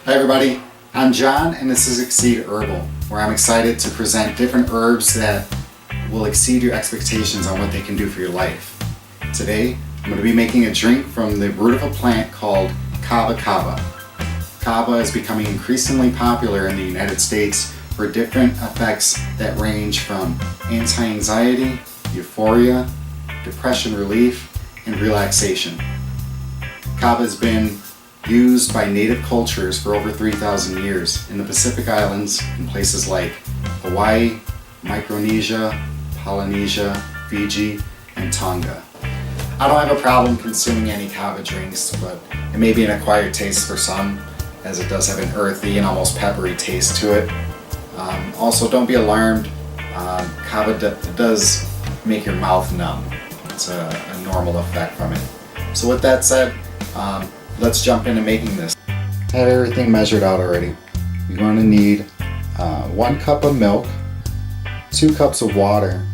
Hi everybody, I'm John and this is Exceed Herbal, where I'm excited to present different herbs that will exceed your expectations on what they can do for your life. Today, I'm going to be making a drink from the root of a plant called Kava Kava. Kava is becoming increasingly popular in the United States for different effects that range from anti-anxiety, euphoria, depression relief, and relaxation. Kava has been used by native cultures for over 3,000 years in the Pacific Islands in places like Hawaii, Micronesia, Polynesia, Fiji, and Tonga. I don't have a problem consuming any kava drinks, but it may be an acquired taste for some, as it does have an earthy and almost peppery taste to it. Also, don't be alarmed. Kava does make your mouth numb. It's a normal effect from it. So with that said, let's jump into making this. I have everything measured out already. You're going to need 1 cup of milk, 2 cups of water,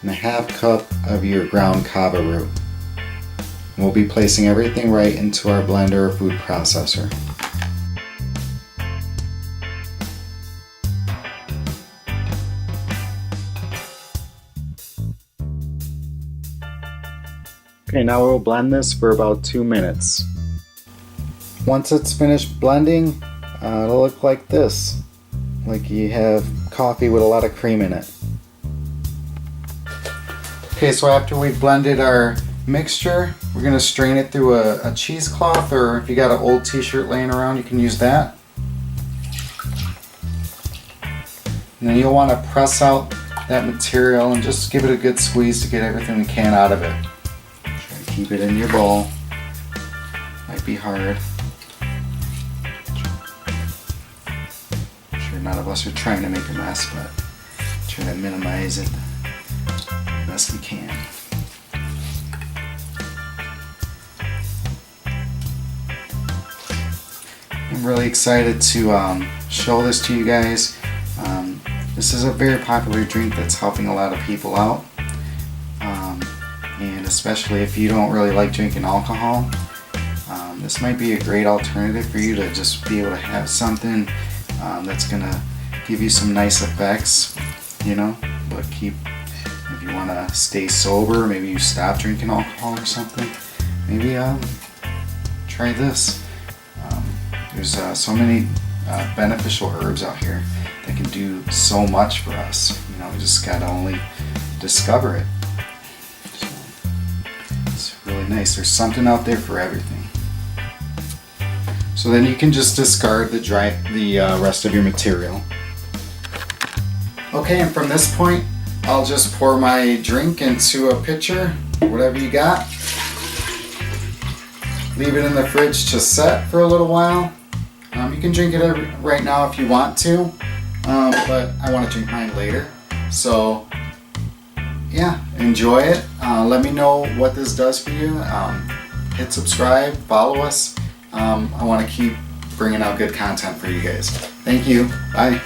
and a half cup of your ground kava root. And we'll be placing everything right into our blender or food processor. Okay, now we'll blend this for about 2 minutes. Once it's finished blending, it'll look like this. Like you have coffee with a lot of cream in it. Okay, so after we've blended our mixture, we're going to strain it through a cheesecloth, or if you got an old t-shirt laying around, you can use that. And then you'll want to press out that material and just give it a good squeeze to get everything we can out of it. Try to keep it in your bowl. Might be hard. I'm sure none of us are trying to make a mess, but try to minimize it the best we can. I'm really excited to show this to you guys. This is a very popular drink that's helping a lot of people out, and especially if you don't really like drinking alcohol, this might be a great alternative for you to just be able to have something that's gonna give you some nice effects, you know, but if you want to stay sober, maybe you stop drinking alcohol or something, maybe try this. There's so many beneficial herbs out here that can do so much for us. You know, we just gotta only discover it. So, it's really nice. There's something out there for everything. So then you can just discard the rest of your material. Okay, and from this point, I'll just pour my drink into a pitcher, whatever you got. Leave it in the fridge to set for a little while. You can drink it right now if you want to, but I want to drink mine later. So yeah, enjoy it. Let me know what this does for you. Hit subscribe, follow us. I want to keep bringing out good content for you guys. Thank you. Bye.